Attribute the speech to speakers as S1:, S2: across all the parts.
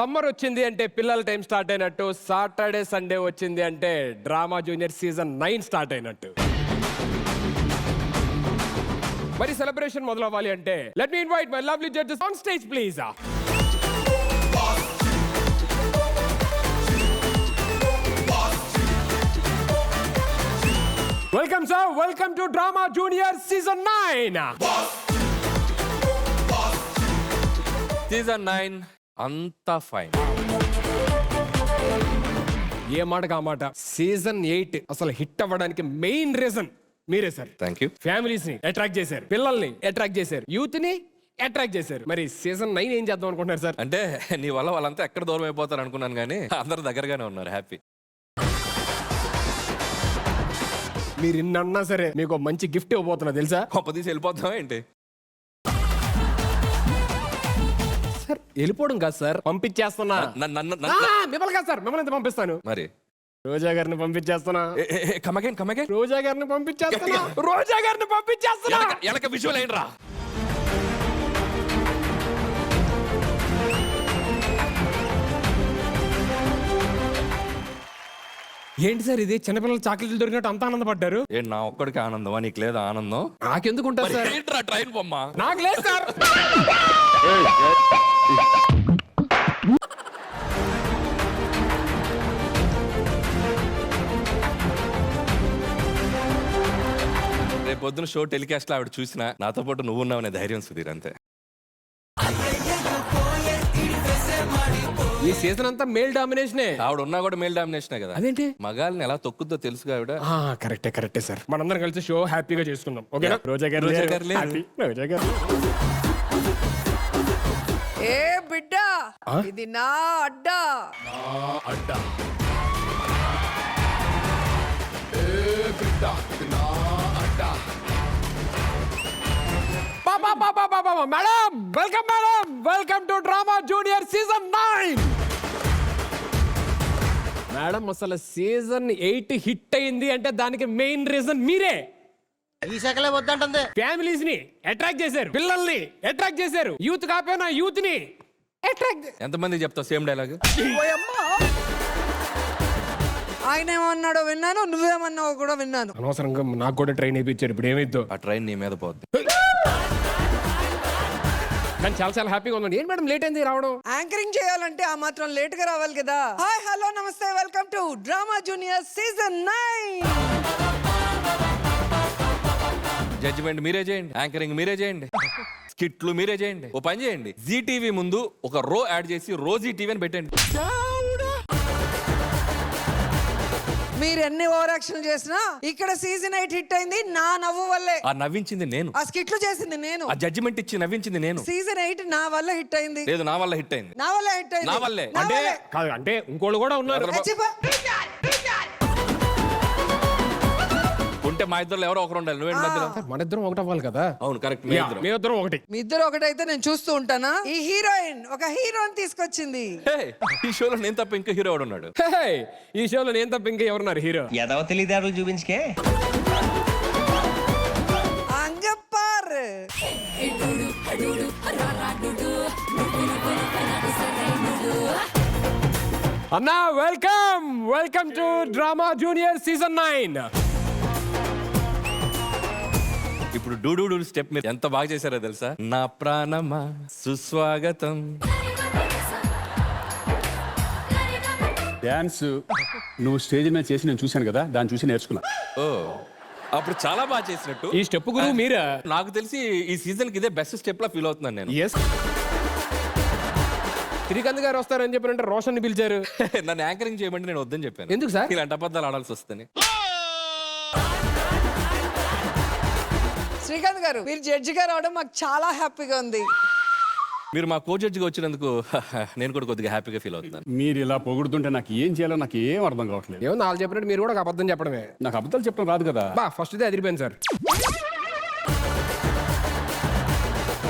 S1: Summer వచ్చింది అంటే పిల్లల టైం స్టార్ట్ అయినట్టు, సాటర్డే సండే వచ్చింది అంటే డ్రామా జూనియర్ సీజన్ 9 స్టార్ట్ అయినట్టు. మరి సెలబ్రేషన్ మొదలవ్వాలి అంటే let me invite my lovely judges on stage please. Welcome sir, welcome to drama junior season 9.
S2: Season 9 అంతా ఫైన్.
S1: ఏ మాట ఆ మాట సీజన్ 8 అసలు హిట్ అవ్వడానికి మెయిన్ రీజన్ మీరే సార్.
S2: Thank you.
S1: ఫ్యామిలీస్ ని అట్రాక్ట్ చేశారు, పిల్లల్ని అట్రాక్ట్ చేశారు, యూత్ ని అట్రాక్ట్ చేశారు. మరి సీజన్ 9 ఏం చేద్దాం అనుకుంటున్నారు సార్?
S2: అంటే నీ వల్ల వాళ్ళంతా ఎక్కడ దూరం అయిపోతారు అనుకున్నాను, కానీ అందరు దగ్గరగానే ఉన్నారు. హ్యాపీ.
S1: మీరు ఇన్నన్నా సరే మీకు మంచి గిఫ్ట్ ఇవ్వబోతున్నా తెలుసా?
S2: గొప్ప తీసి వెళ్ళిపోతావా ఏంటి?
S1: సార్ వెళ్ళిపోవడం కాదు సార్, పంపించేస్తున్నా. మిమ్మల్ని కాదు సార్, మిమ్మల్ని ఎంత పంపిస్తాను?
S2: మరి
S1: రోజా గారిని పంపించేస్తున్నా.
S2: కమగేన్
S1: రోజా గారిని పంపించేస్తున్నా. రోజా గారిని పంపించేస్తున్నా.
S2: ఎనక విజువల్ ఏంట్రా?
S1: ఏంటి సార్ ఇది? చిన్నపిల్లలు చాక్లెట్లు దొరికినట్టు అంత ఆనందపడ్డారు.
S2: ఏంటి నా ఒక్కడికి ఆనందమా? నీకు లేదా ఆనందం?
S1: నాకెందుకు ఉంటుంది సార్?
S2: ఏంట్రా ట్రైన్ బొమ్మ?
S1: నాకు లేదు సార్.
S2: రేపు పొద్దున షో టెలికాస్ట్ లో ఆవిడ చూసినా నాతో పాటు నువ్వు ఉన్నావు ధైర్యం సుధీర్, అంతే.
S1: ఈ సీజన్ అంతా మేల్ డామినేషనే.
S2: ఆవిడ ఉన్నా కూడా మేల్ డామినేషనే కదా.
S1: అదేంటి?
S2: మగాల్ని ఎలా తొక్కుద్దో తెలుసుగా ఆవిడ.
S1: కరెక్టే సార్. మనందరం కలిసి షో హ్యాపీగా చేసుకుందాం. ఓకేనా? రోజా గారు
S2: రోజా గారు లేరు.
S1: హ్యాపీ. రోజా గారు
S3: ఏ బిడ్డ, ఇది నా అడ్డా.
S1: అడ్డా. Madam welcome, madam welcome to drama junior season 9. Madam అసలు సీజన్ 8 హిట్ అయింది అంటే దానికి మెయిన్ రీజన్ మీరే.
S4: ఈ శాఖలే వద్దంటుంది.
S1: ఫ్యామిలీస్ ని అట్రాక్ట్ చేశారు, పిల్లల్ని అట్రాక్ట్ చేశారు, యూత్ కాకపోయినా యూత్ ని అట్రాక్ట్.
S2: ఎంతమంది చెప్తావు సేమ్ డైలాగ్?
S3: ఆయన ఏమన్నాడో విన్నాను, నువ్వేమన్నావో కూడా విన్నాను.
S1: అనవసరంగా నాకు కూడా ట్రైన్ వేయించారు. ఇప్పుడు ఏమైద్దో?
S2: ఆ ట్రైన్ నీ మీద పోద్ది.
S1: కానీ చాలా హ్యాపీగా ఉందండి. ఏం మేడం లేట్ అయింది రావడం?
S3: యాంకరింగ్ చేయాలంటే ఆ మాత్రం లేట్ గా రావాలి కదా. హాయ్, హలో, నమస్తే, welcome to drama junior season 9.
S2: Judgement మీరే చేయండి, యాంకరింగ్ మీరే చేయండి, స్కిట్లు మీరే చేయండి. ఓ పని చేయండి, జీ టీవీ ముందు ఒక రో యాడ్ చేసి రోజీ టీవీ అని పెట్టండి.
S3: మీరు ఎన్ని ఓవర్ యాక్షన్ చేసినా ఇక్కడ సీజన్ 8 హిట్ అయింది నా నవ్వు వల్లే.
S2: ఆ నవ్వించింది నేను,
S3: ఆ స్కిట్లు చేసింది నేను,
S2: ఆ జడ్జిమెంట్ ఇచ్చి నవ్వించింది నేను.
S3: సీజన్ 8 నా వల్ల హిట్ అయింది.
S2: లేదు, నా వల్ల హిట్ అయింది.
S3: నా వల్ల హిట్ అయింది.
S2: నా వల్లే.
S1: అంటే కాదు, అంటే ఇంకోళ్ళు కూడా ఉన్నారు.
S2: ఉంటే మా ఇద్దరు ఎవరో ఒకరు ఉండాలి. నువ్వేంటి మధ్యలో?
S1: మన ఇద్దరం ఒకటి అవ్వాలి కదా.
S2: అవును, కరెక్ట్.
S1: మీ ఇద్దరం ఒకటి.
S3: మీ ఇద్దరు ఒకటైతే నేను చూస్తూ ఉంటానా? ఈ హీరోయిన్ ఒక హీరోని తీసుకొచ్చింది.
S2: ఈ షోలో నేను తప్ప ఇంకా హీరో ఎవడు ఉన్నాడు?
S1: హే, ఈ షోలో నేను తప్ప ఇంకా ఎవరున్నారు హీరో?
S4: ఎదవ తెలియదారులు చూపించుకే.
S3: అంగప్పార్.
S1: అన్నా welcome, welcome to drama junior season 9.
S2: ఇప్పుడు డూడూ స్టెప్ మీరు ఎంత బాగా చేశారో తెలుసా? నా ప్రాణమా సుస్వాగతం.
S5: డ్యాన్స్ నువ్వు స్టేజ్ మీద చేసి నేను చూశాను కదా, దాన్ని చూసి నేర్చుకున్నా.
S2: ఓ, అప్పుడు చాలా బాగా చేసినట్టు.
S1: ఈ స్టెప్ గురువు మీరా?
S2: నాకు తెలిసి ఈ సీజన్ కి ఇదే బెస్ట్ స్టెప్ లా ఫీల్ అవుతున్నాను నేను.
S1: ఎస్. శ్రీకాంత్ గారు వస్తారని చెప్పారంటే రోషన్ ని పిలిచారు.
S2: నన్ను యాంకరింగ్ చేయమంటే నేను వద్దని చెప్పాను.
S1: ఎందుకు సార్?
S2: ఇలాంటి అబద్ధాలు ఆడాల్సి వస్తుంది.
S3: శ్రీకాంత్ గారు, మీరు జడ్జి గారు అవడం మాకు చాలా హ్యాపీగా ఉంది.
S2: మీరు మా కో జడ్జిగా వచ్చినందుకు నేను కూడా కొద్దిగా హ్యాపీగా ఫీల్ అవుతున్నాను.
S5: మీరు ఇలా పొగుడుతుంటే నాకు ఏం చేయాలో నాకు ఏం అర్థం కావట్లేదు.
S1: ఏమో వాళ్ళు చెప్పినట్టు మీరు కూడా ఒక అబద్ధం చెప్పడమే.
S5: నాకు అబద్ధాలు చెప్పడం రాదు కదా.
S1: ఫస్ట్ దే అదిరిపోయింది సార్.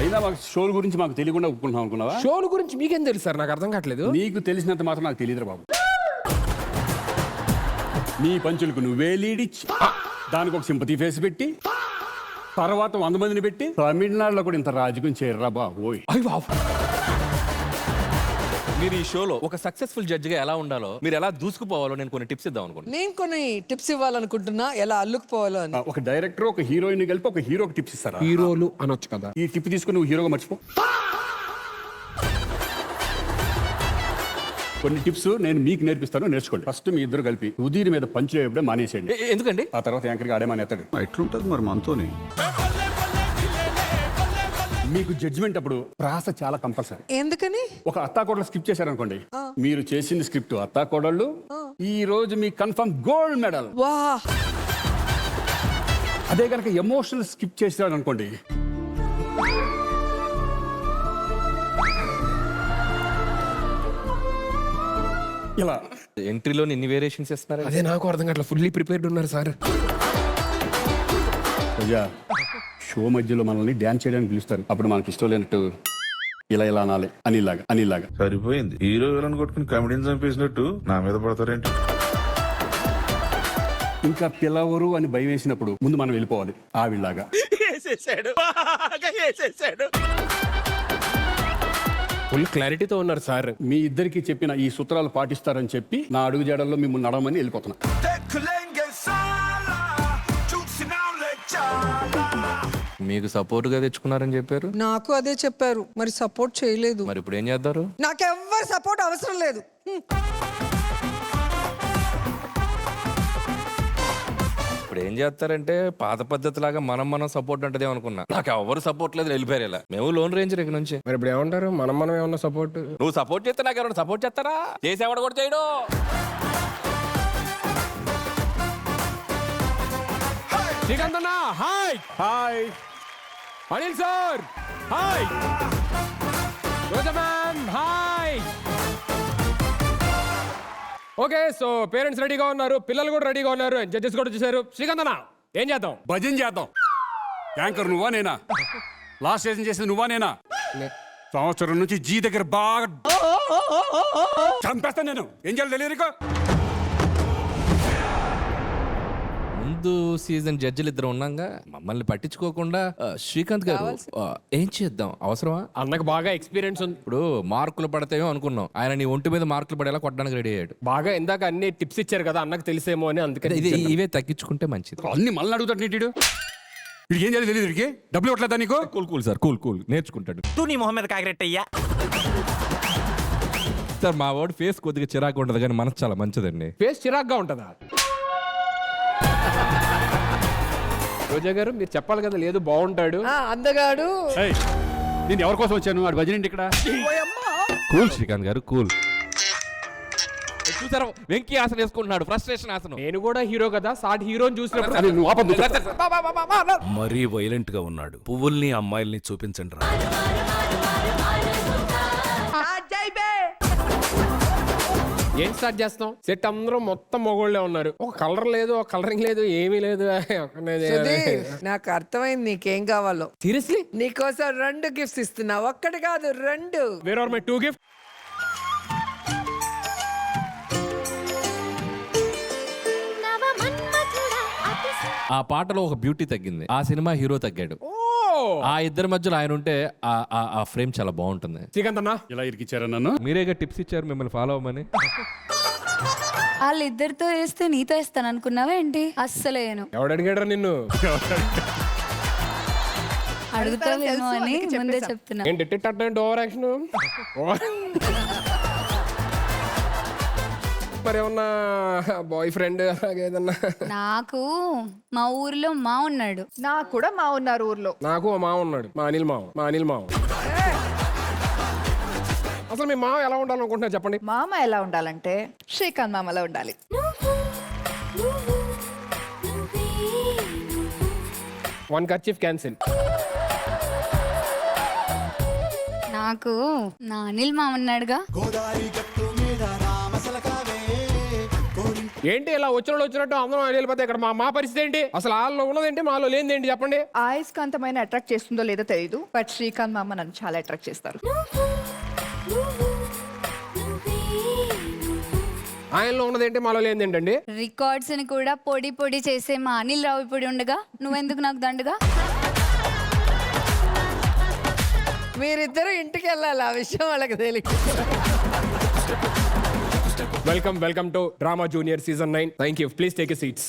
S5: అయినా మాకు షోల గురించి మాకు తెలియకుండా ఒప్పుకుంటాం అనుకున్నావా?
S1: షోల గురించి మీకేం తెలుసు సార్? నాకు అర్థం కావట్లేదు.
S5: నీకు తెలిసినంత మాత్రం నాకు తెలియదురా బాబు. నీ పంచులకు నువ్వే లీడిచ్చి దానికి ఒక సింపతి ఫేస్ పెట్టి తర్వాత 100 మందిని పెట్టి తమిళనాడులో కూడా ఇంత రాజకీయం చేయర్రా బాబోయ్.
S1: అయ్య బాబు,
S2: మీరు ఈ షోలో ఒక సక్సెస్ఫుల్ జడ్జ్ గా ఎలా ఉండాలో, మీరు ఎలా దూసుకుపోవాలో నేను కొన్ని టిప్స్ ఇద్దాం అనుకుంటున్నాను.
S3: నేను కొన్ని టిప్స్ ఇవ్వాలనుకుంటున్నా ఎలా అల్లుకుపోవాలో అని.
S5: ఒక డైరెక్టర్ ఒక హీరోయిన్ కలిపి ఒక హీరోకి టిప్స్ ఇస్తారా?
S1: హీరోలు అనొచ్చు కదా.
S5: ఈ టిప్ తీసుకుని నువ్వు హీరోగా మర్చిపో. కొన్ని టిప్స్ నేను మీకు నేర్పిస్తాను, నేర్చుకోండి. ఫస్ట్ మీ ఇద్దరు కలిపి ఉదీర్ మీద పంచులు వేయడం మానేసేయండి.
S2: ఎందుకండి?
S5: ఆ తర్వాత యాంకర్గా ఆడే మానేస్తాడు.
S6: ఎట్లుంటది మరి మనతోని?
S5: మీకు జడ్జిమెంట్ అప్పుడు ప్రాస చాలా కంపల్సరీ.
S3: ఎందుకని?
S5: ఒక అత్తాకోడలు స్కిప్ చేశారనుకోండి, మీరు చేసిన స్క్రిప్ట్ అత్తాకోడళ్ళు, ఈ రోజు మీ కన్ఫర్మ్ గోల్డ్ మెడల్.
S3: వా,
S5: అదే కనుక ఎమోషనల్ స్కిప్ చేశాడు అనుకోండి, ఇలా
S2: ఎంట్రీలో ఇన్ని వేరియేషన్స్ ఇస్తున్నారు.
S1: అదే నాకు అర్థం కావట్లేదు. ఫుల్లీ ప్రిపేర్డ్ ఉన్నారు సార్.
S5: అయ్యా, షో మధ్యలో మనల్ని డ్యాన్స్ చేయడానికి పిలుస్తారు. అప్పుడు మనకి ఇష్టం లేనట్టు ఇలా ఇలా అనాలి, అనిలాగా.
S6: సరిపోయింది. హీరో విలన్ కొట్టుకుని కమెడీని చంపేసినట్టు నా మీద పడతారేంటి?
S5: ఇంకా పిలవరు అని భయం వేసినప్పుడు ముందు మనం వెళ్ళిపోవాలి ఆవిడలాగా.
S1: ఫుల్ క్లారిటీతో ఉన్నారు సార్.
S5: మీ ఇద్దరికి చెప్పిన ఈ సూత్రాలు పాటిస్తారని చెప్పి నా అడుగు జాడల్లో మిమ్మల్ని నడవమని వెళ్ళిపోతున్నా.
S2: మీకు సపోర్ట్ గా తెచ్చుకున్నారని చెప్పారు.
S3: నాకు అదే చెప్పారు, మరి సపోర్ట్ చేయలేదు.
S2: మరి ఇప్పుడు ఏం చేస్తారు?
S3: నాకెవ్వరు సపోర్ట్ అవసరం లేదు.
S2: ఇప్పుడు ఏం చేస్తారంటే పాత పద్ధతి లాగా మనం సపోర్ట్ అంటే అనుకున్నా. నాకు ఎవరు సపోర్ట్ లేదు, వెళ్ళిపోయారు. ఇలా మేము లోన్ రేంజర్ ఇక్కడ నుంచి.
S1: మరి ఇప్పుడు ఏమంటారు? మనం ఏమన్నా సపోర్ట్?
S2: నువ్వు సపోర్ట్ చేస్తే నాకు ఎవరైనా సపోర్ట్ చేస్తారా? చేసేవాడు కూడా చేయడు.
S1: శ్రీకాంత్ అన్న hi.
S5: Hi
S1: Anil sir hi. Roja ma'am hi. Okay, so parents రెడీగా ఉన్నారు, పిల్లలు కూడా రెడీగా ఉన్నారు, జడ్జెస్ కూడా చూశారు. శ్రీకాంత్ అన్న ఏం చేద్దాం?
S5: భజన చేద్దాం. యాంకర్ నువ్వా నేనా? లాస్ట్ సీజన్ చేసేది నువ్వా నేనా? సంవత్సరం నుంచి జీ దగ్గర బాగా చంపేస్తాను నేను. ఏం చేయాలి తెలియదు.
S2: ముందు సీజన్ జడ్జిలు ఇద్దరు ఉన్నాగా మమ్మల్ని పట్టించుకోకుండా శ్రీకాంత్ గారు ఏం చేద్దాం, అవసరమా?
S1: అన్నకు బాగా ఎక్స్పీరియన్స్ ఉంది.
S2: ఇప్పుడు మార్కులు పడతాయో అనుకున్నాం, ఆయన నీ ఒంటి మీద మార్కులు పడేలా కొట్టడానికి రెడీ అయ్యాడు.
S1: బాగా ఇందాక అన్ని టిప్స్ ఇచ్చారు కదా అన్నకు తెలిసేమో అని, అందుకని
S2: ఇవే తగ్గించుకుంటే మంచిది.
S5: అన్ని మళ్ళీ అడుగుతాడు నీటిడు. వీడికి ఏం చేయాలి తెలియదు. వీడికి డబ్బులు ఇవ్వట్లేదా నీకు?
S2: కూల్ సార్, కూల్ నేర్చుకుంటాడు.
S4: తూ నీ మొహం మీద కాకిరెట్టయ్యా.
S2: సార్ మా వాడు ఫేస్ కొద్దిగా చిరాకు ఉండదు కానీ మనసు చాలా మంచిదండి.
S1: ఫేస్ చిరాగ్గా ఉంటుందా? రోజా గారు మీరు చెప్పాలి కదా. లేదు బాగుంటాడు,
S3: అందగాడు.
S5: ఏయ్, నేను ఎవరి కోసం వచ్చాను? వాడు భజన ఏంటి ఇక్కడ?
S2: కూల్ శ్రీకాంత్ గారు కూల్. చూసారా వెంకీ ఆసన వేసుకుంటున్నాడు, ఫ్రస్ట్రేషన్ ఆసనం.
S1: నేను కూడా హీరో కదా, సాటి హీరోని చూసినప్పుడు
S5: అరే, నువ్వు ఆపొద్దు.
S7: మరీ వైలెంట్ గా ఉన్నాడు. పువ్వుల్ని అమ్మాయిల్ని చూపించండి రా.
S1: ఏం స్టార్ట్ చేస్తాం? సెట్ అందరూ మొత్తం మొగోళ్ళే ఉన్నారు. ఒక కలర్ లేదు, ఒక కలరింగ్ లేదు, ఏమీ లేదు.
S3: సుధీర్, నాకు అర్థమైంది నీకేం కావాలో.
S1: సీరియస్లీ
S3: నీకోసం 2 గిఫ్ట్స్ ఇస్తున్నా, ఒక్కటి కాదు 2.
S1: Where are my 2 gift?
S2: ఆ పాటలో ఒక బ్యూటీ తగ్గింది, ఆ సినిమా హీరో తగ్గాడు. ఆ ఇద్దరి మధ్యలో ఆయన ఉంటే ఆ ఫ్రేమ్ చాలా బాగుంటుంది.
S1: శ్రీకాంత్ అన్న
S5: ఇలా ఇరికిచ్చారా నన్ను?
S2: మీరేగా టిప్స్ ఇచ్చారు మిమ్మల్ని ఫాలో అవ్వమని.
S8: వాళ్ళిద్దరితో వేస్తే నీతో వేస్తాను అనుకున్నావా ఏంటి? అస్సలేను.
S1: ఎవడు అడిగాడు నిన్ను?
S8: అడుగుతావేమో అని ముందే చెప్తున్నా.
S1: ఏంటి ఓవర్ యాక్షన్? మరి ఏమన్నా బాయ్ ఫ్రెండ్ ఏదన్నా?
S8: నాకు మా ఊర్లో మా ఉన్నాడు.
S9: నాకు కూడా మా ఉన్నారు ఊర్లో.
S1: నాకు మా మామ ఉన్నాడు, మా అనిల్ మామ. అసలు మీ మామ ఎలా ఉండాలనుకుంటున్నారు చెప్పండి?
S9: మామ ఎలా ఉండాలంటే శ్రీకాంత్ మామలా ఉండాలి.
S1: 1 కర్చీఫ్ క్యాన్సిల్.
S8: నాకు నా అనిల్ మా ఉన్నాడుగా.
S1: ఏంటి ఇలా వచ్చినట్టు అందరం వెళ్ళిపోతే ఇక్కడ మా పరిస్థితి ఏంటి? అసలు వాళ్ళలో ఉన్నదేంటి, మాలో లేనిదేంటి చెప్పండి?
S9: ఆయస్కాంతమైన అట్రాక్ట్ చేస్తుందో లేదో తెలియదు, బట్ శ్రీకాంత్ మామ నన్ను చాలా అట్రాక్ట్ చేస్తారు.
S1: ఆయనలో ఉన్నదేంటి, మాలో లేనిదేంటండి?
S8: రికార్డ్స్ ని కూడా పొడి పొడి చేసే మా అనిల్ రావు పొడి ఉండగా నువ్వెందుకు నాకు దండగా?
S3: మీరిద్దరు ఇంటికి వెళ్ళాలి, ఆ విషయం వాళ్ళకి తెలియదు.
S1: Welcome to drama junior season 9. Thank you. Please take a seats.